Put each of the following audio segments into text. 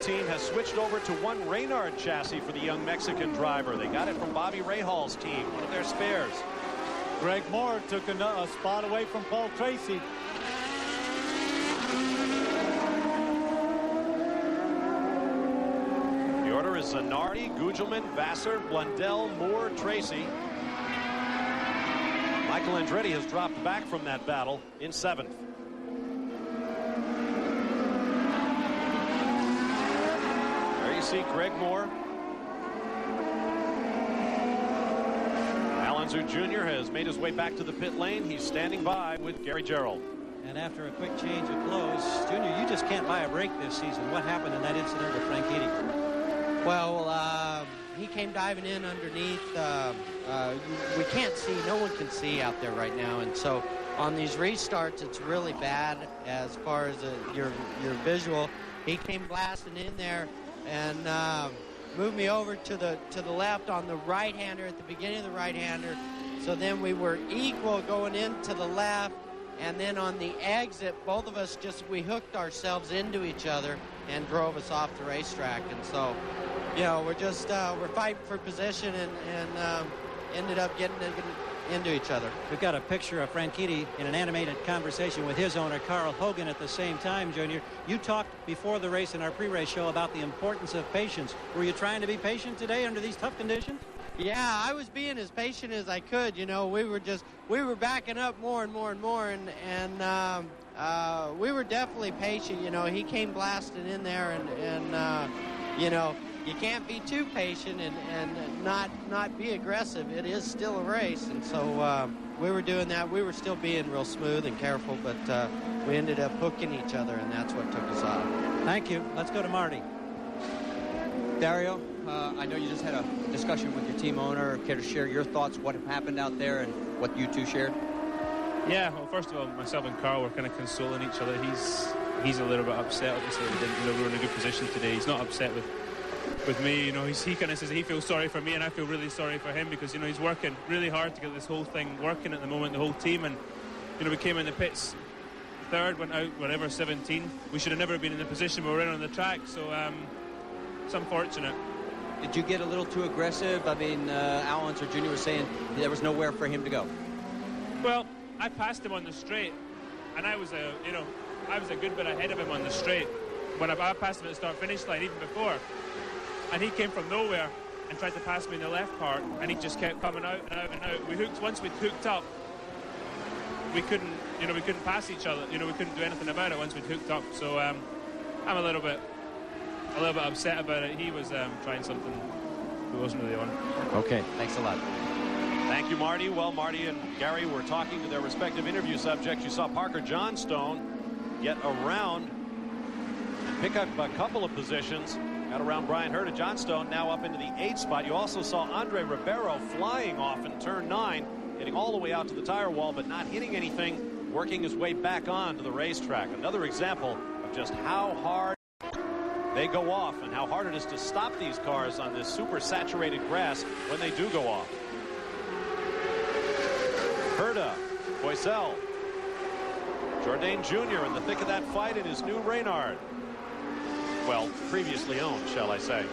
team has switched over to one Reynard chassis for the young Mexican driver. They got it from Bobby Rahal's team, one of their spares. Greg Moore took a spot away from Paul Tracy. The order is Zanardi, Gugelmin, Vassar, Blundell, Moore, Tracy. Michael Andretti has dropped back from that battle in 7th. There you see Greg Moore. Al Unser Jr. has made his way back to the pit lane. He's standing by with Gary Gerould. And after a quick change of clothes, Junior, you just can't buy a break this season. What happened in that incident with Franchitti? Well, he came diving in underneath. We can't see, no one can see out there right now, and so on these restarts it's really bad as far as your visual. He came blasting in there and moved me over to the left on the right-hander at the beginning of the right-hander. So then we were equal going into the left, and then on the exit, both of us we hooked ourselves into each other and drove us off the racetrack. And so, you know, we're fighting for position and ended up getting into each other. We've got a picture of Franchitti in an animated conversation with his owner, Carl Hogan, at the same time, Junior. You talked before the race in our pre-race show about the importance of patience. Were you trying to be patient today under these tough conditions? Yeah, I was being as patient as I could. You know, we were backing up more and more and more, and we were definitely patient. You know, he came blasting in there, and you know, you can't be too patient and not be aggressive. It is still a race, and so we were doing that. We were still being real smooth and careful, but we ended up hooking each other, and that's what took us off. Thank you. Let's go to Marty. Dario, I know you just had a discussion with your team owner. Care to share your thoughts, what happened out there, and what you two shared? Yeah, well, first of all, myself and Carl were kind of consoling each other. He's a little bit upset. Obviously, we were in a good position today. He's not upset with me. You know, he kind of says he feels sorry for me, and I feel really sorry for him because, you know, he's working really hard to get this whole thing working at the moment, the whole team. And, you know, we came in the pits third, went out, whatever, 17. We should have never been in the position we were in on the track. So, it's unfortunate. Did you get a little too aggressive? I mean, Al Unser Jr. was saying there was nowhere for him to go. Well, I passed him on the straight, and I was a good bit ahead of him on the straight. When I passed him at the start-finish line, even before, and he came from nowhere and tried to pass me in the left part, and he just kept coming out and out and out. Once we hooked up, we couldn't pass each other. You know, we couldn't do anything about it once we'd hooked up. So I'm a little bit upset about it. He was trying something he wasn't really on. Okay, thanks a lot. Thank you, Marty. Well, Marty and Gary were talking to their respective interview subjects. You saw Parker Johnstone get around and pick up a couple of positions. Got around Brian Hurta. Johnstone now up into the 8th spot. You also saw Andre Ribeiro flying off in turn 9, getting all the way out to the tire wall, but not hitting anything, working his way back on to the racetrack. Another example of just how hard they go off and how hard it is to stop these cars on this super saturated grass when they do go off. Hurta, Boisel, Jourdain Jr. in the thick of that fight in his new Reynard. Well, previously owned, shall I say.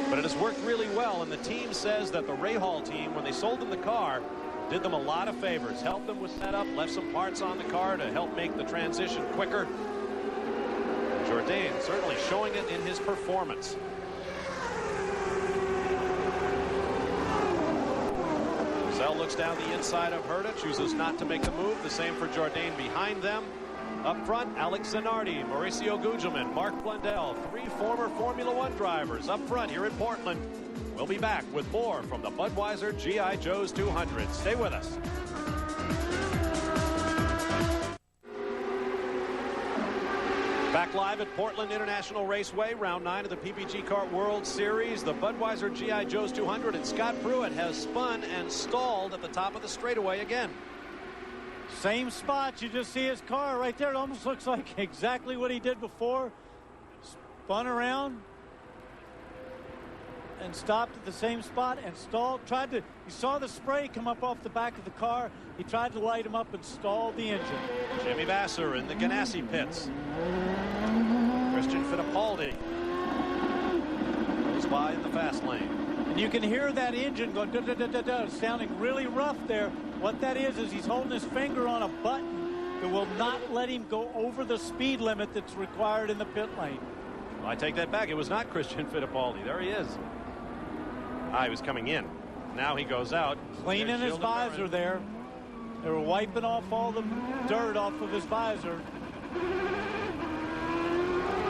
But it has worked really well, and the team says that the Rahal team, when they sold them the car, did them a lot of favors. Helped them with setup, left some parts on the car to help make the transition quicker. Jourdain certainly showing it in his performance. Boisel looks down the inside of Hurta, chooses not to make the move. The same for Jourdain behind them. Up front, Alex Zanardi, Mauricio Gugelmin, Mark Blundell, 3 former Formula One drivers up front here in Portland. We'll be back with more from the Budweiser G.I. Joe's 200. Stay with us. Back live at Portland International Raceway, round 9 of the PPG Kart World Series. The Budweiser G.I. Joe's 200, and Scott Pruitt has spun and stalled at the top of the straightaway again. Same spot. You just see his car right there. It almost looks like exactly what he did before. Spun around and stopped at the same spot and stalled. You saw the spray come up off the back of the car. He tried to light him up and stalled the engine. Jimmy Vasser in the Ganassi pits. Christian Fittipaldi fast lane. And you can hear that engine going da-da-da-da-da, sounding really rough there. What that is he's holding his finger on a button that will not let him go over the speed limit that's required in the pit lane. Well, I take that back. It was not Christian Fittipaldi. There he is. He was coming in. Now he goes out. Cleaning his visor there. They were wiping off all the dirt off of his visor.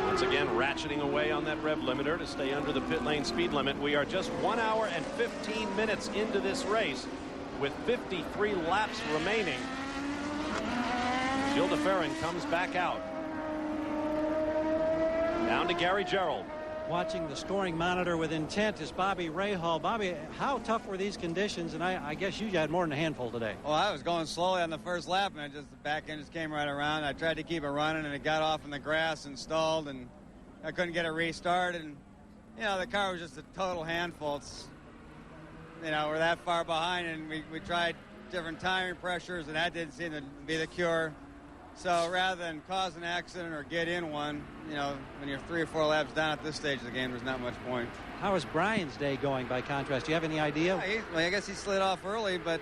Once again, ratcheting away on that rev limiter to stay under the pit lane speed limit. We are just 1 hour and 15 minutes into this race with 53 laps remaining. Gilles de Ferran comes back out. Down to Gary Gerould. Watching the scoring monitor with intent is Bobby Rahal. Bobby, how tough were these conditions? And I guess you had more than a handful today. Well, I was going slowly on the first lap, and the back end just came right around. I tried to keep it running, and it got off in the grass and stalled, and I couldn't get it restarted. And, you know, the car was just a total handful. It's, you know, we're that far behind, and we tried different timing pressures, and that didn't seem to be the cure. So rather than cause an accident or get in one, you know, when you're 3 or 4 laps down at this stage of the game, there's not much point. How is Brian's day going by contrast? Do you have any idea? Yeah, I guess he slid off early, but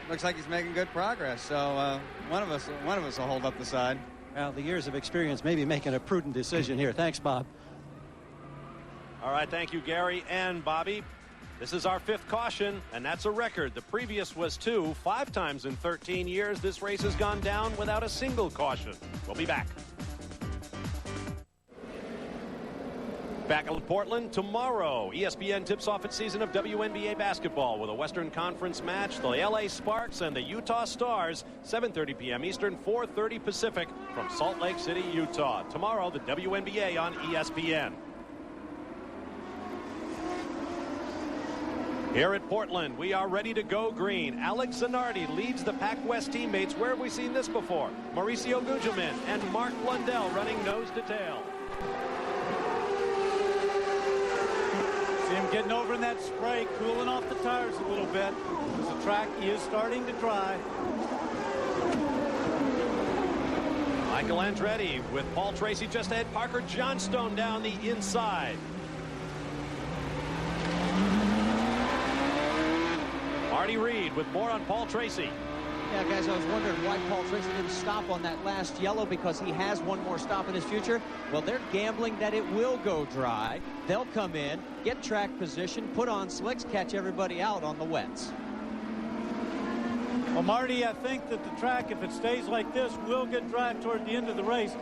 looks like he's making good progress. So one of us will hold up the side. Well, the years of experience may be making a prudent decision here. Thanks, Bob. All right, thank you, Gary and Bobby. This is our 5th caution, and that's a record. The previous was 2. 5 times in 13 years, this race has gone down without a single caution. We'll be back. Back in Portland tomorrow. ESPN tips off its season of WNBA basketball with a Western Conference match. The LA Sparks and the Utah Stars. 7:30 p.m. Eastern, 4:30 Pacific from Salt Lake City, Utah. Tomorrow, the WNBA on ESPN. Here at Portland, we are ready to go green. Alex Zanardi leads the Pac West teammates. Where have we seen this before? Mauricio Gugelmin and Mark Blundell running nose to tail. See him getting over in that spray, cooling off the tires a little bit. Because the track is starting to dry. Michael Andretti with Paul Tracy just ahead. Parker Johnstone down the inside. Marty Reed with more on Paul Tracy. Yeah, guys, I was wondering why Paul Tracy didn't stop on that last yellow, because he has one more stop in his future. Well, they're gambling that it will go dry. They'll come in, get track position, put on slicks, catch everybody out on the wets. Well, Marty, I think that the track, if it stays like this, will get dry toward the end of the race.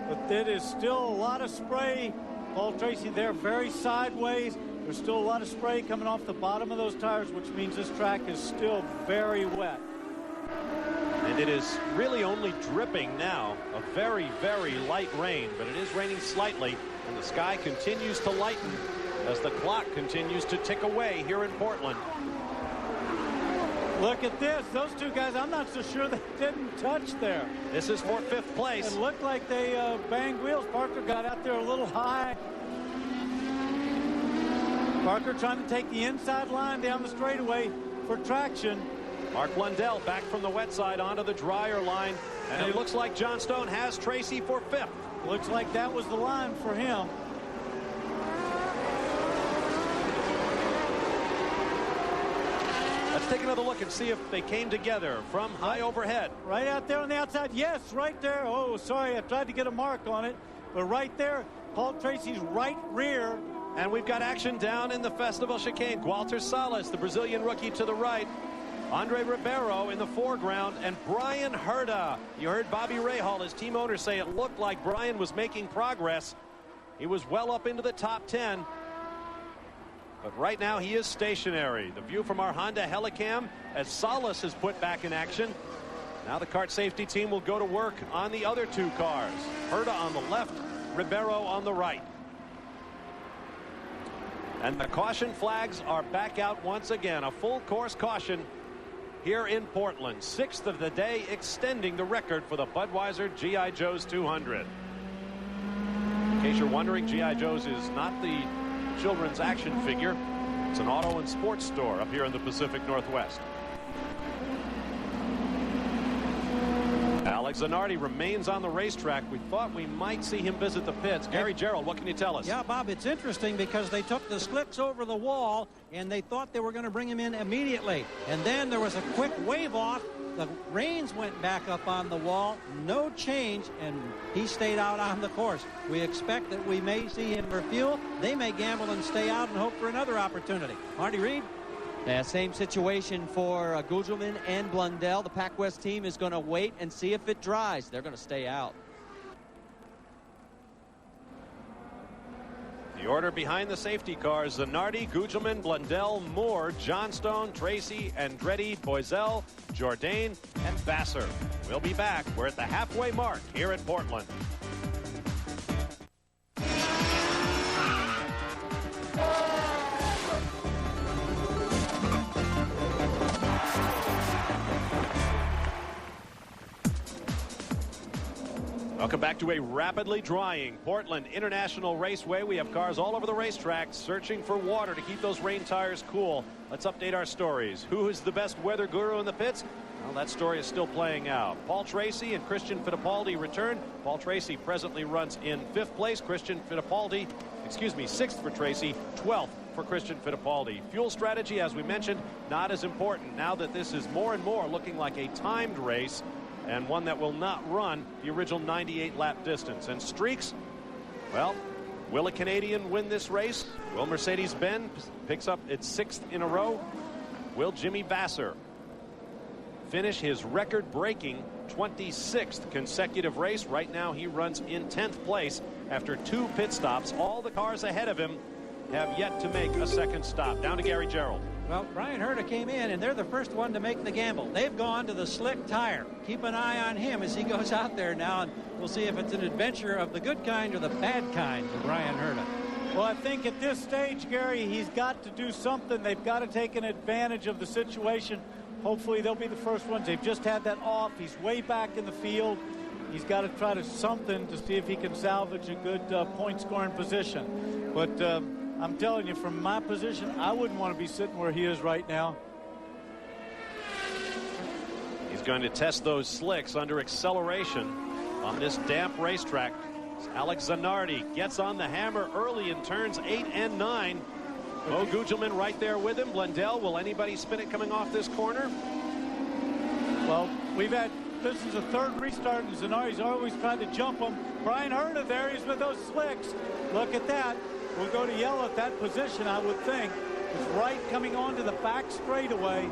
But it is still a lot of spray. Paul Tracy there very sideways. There's still a lot of spray coming off the bottom of those tires, which means this track is still very wet. And it is really only dripping now. A very, very light rain, but it is raining slightly, and the sky continues to lighten as the clock continues to tick away here in Portland. Look at this. Those two guys, I'm not so sure they didn't touch there. This is for 5th place. It looked like they banged wheels. Parker got out there a little high. Parker trying to take the inside line down the straightaway for traction. Mark Blundell back from the wet side onto the drier line. And it looks like Johnstone has Tracy for 5th. Looks like that was the line for him. Let's take another look and see if they came together from high overhead. Right out there on the outside. Yes, right there. Oh, sorry, I tried to get a mark on it. But right there, Paul Tracy's right rear. And we've got action down in the Festival chicane. Gualter Salas, the Brazilian rookie, to the right. Andre Ribeiro in the foreground, and Brian Herta. You heard Bobby Rahal, his team owner, say it looked like Brian was making progress. He was well up into the top 10. But right now he is stationary. The view from our Honda Helicam as Salas is put back in action. Now the kart safety team will go to work on the other 2 cars. Herta on the left, Ribeiro on the right. And the caution flags are back out once again. A full course caution here in Portland. 6th of the day, extending the record for the Budweiser G.I. Joe's 200. In case you're wondering, G.I. Joe's is not the children's action figure. It's an auto and sports store up here in the Pacific Northwest. Alex Zanardi remains on the racetrack. We thought we might see him visit the pits. Gary Gerould, what can you tell us? Yeah, Bob, it's interesting because they took the slicks over the wall and they thought they were going to bring him in immediately. And then there was a quick wave off. The reins went back up on the wall. No change, and he stayed out on the course. We expect that we may see him refuel. They may gamble and stay out and hope for another opportunity. Marty Reed? Yeah, same situation for Gugelmin and Blundell. The PacWest team is going to wait and see if it dries. They're going to stay out. The order behind the safety cars: Zanardi, Gugelmin, Blundell, Moore, Johnstone, Tracy, Andretti, Boiselle, Jourdain, and Vassar. We'll be back. We're at the halfway mark here at Portland. Welcome back to a rapidly drying Portland International Raceway. We have cars all over the racetrack searching for water to keep those rain tires cool. Let's update our stories. Who is the best weather guru in the pits? Well, that story is still playing out. Paul Tracy and Christian Fittipaldi return. Paul Tracy presently runs in 5th place. Christian Fittipaldi, 6th for Tracy, 12th for Christian Fittipaldi. Fuel strategy, as we mentioned, not as important now that this is more and more looking like a timed race, and one that will not run the original 98-lap distance. And streaks, well, will a Canadian win this race? Will Mercedes-Benz picks up its 6th in a row? Will Jimmy Vasser finish his record-breaking 26th consecutive race? Right now he runs in 10th place after 2 pit stops. All the cars ahead of him have yet to make a second stop. Down to Gary Gerould. Well, Brian Herta came in, and they're the first one to make the gamble. They've gone to the slick tire. Keep an eye on him as he goes out there now, and we'll see if it's an adventure of the good kind or the bad kind for Brian Herta. Well, I think at this stage, Gary, he's got to do something. They've got to take an advantage of the situation. Hopefully they'll be the first ones. They've just had that off. He's way back in the field. He's got to try to something to see if he can salvage a good point-scoring position. But I'm telling you, from my position, I wouldn't want to be sitting where he is right now. He's going to test those slicks under acceleration on this damp racetrack. Alex Zanardi gets on the hammer early in turns 8 and 9. Mo Gugelmin right there with him. Blundell, will anybody spin it coming off this corner? Well, this is a 3rd restart, and Zanardi's always tried to jump him. Brian Herta there, he's with those slicks. Look at that. We'll go to yellow at that position, I would think. It's right coming onto the back straightaway.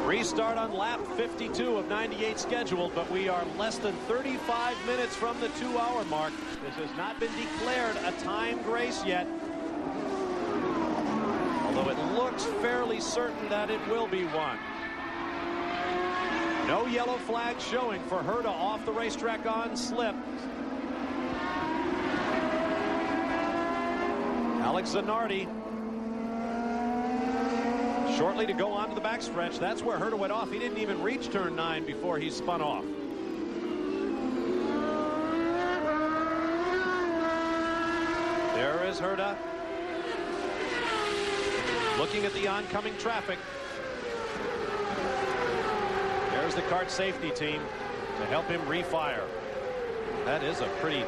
Restart on lap 52 of 98 scheduled, but we are less than 35 minutes from the 2-hour mark. This has not been declared a timed race yet, although it looks fairly certain that it will be one. No yellow flag showing for Herta off the racetrack on slip. Alex Zanardi shortly to go on to the backstretch. That's where Herta went off. He didn't even reach turn 9 before he spun off. There is Herta looking at the oncoming traffic. There's the kart safety team to help him refire. That is a pretty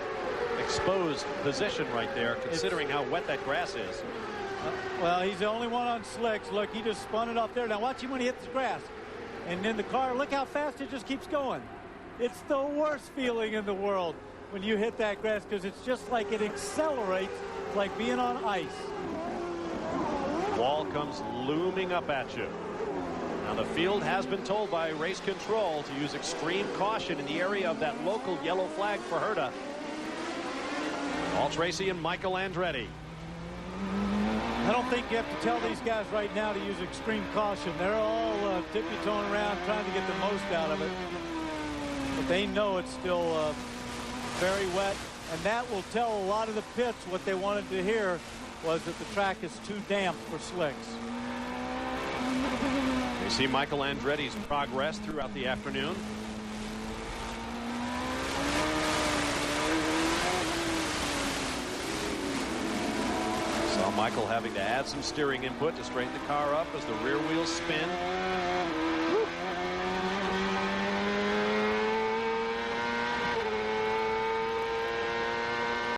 exposed position right there, considering how wet that grass is. Well, he's the only one on slicks. Look, he just spun it off there. Now watch him when he hits the grass. And then the car, look how fast it just keeps going. It's the worst feeling in the world when you hit that grass, because it's just like it accelerates, like being on ice. Wall comes looming up at you. Now the field has been told by race control to use extreme caution in the area of that local yellow flag for Herta. Paul Tracy and Michael Andretti. I don't think you have to tell these guys right now to use extreme caution. They're all tippy-toeing around trying to get the most out of it. But they know it's still very wet. And that will tell a lot of the pits what they wanted to hear was that the track is too damp for slicks. You see Michael Andretti's progress throughout the afternoon. Saw Michael having to add some steering input to straighten the car up as the rear wheels spin.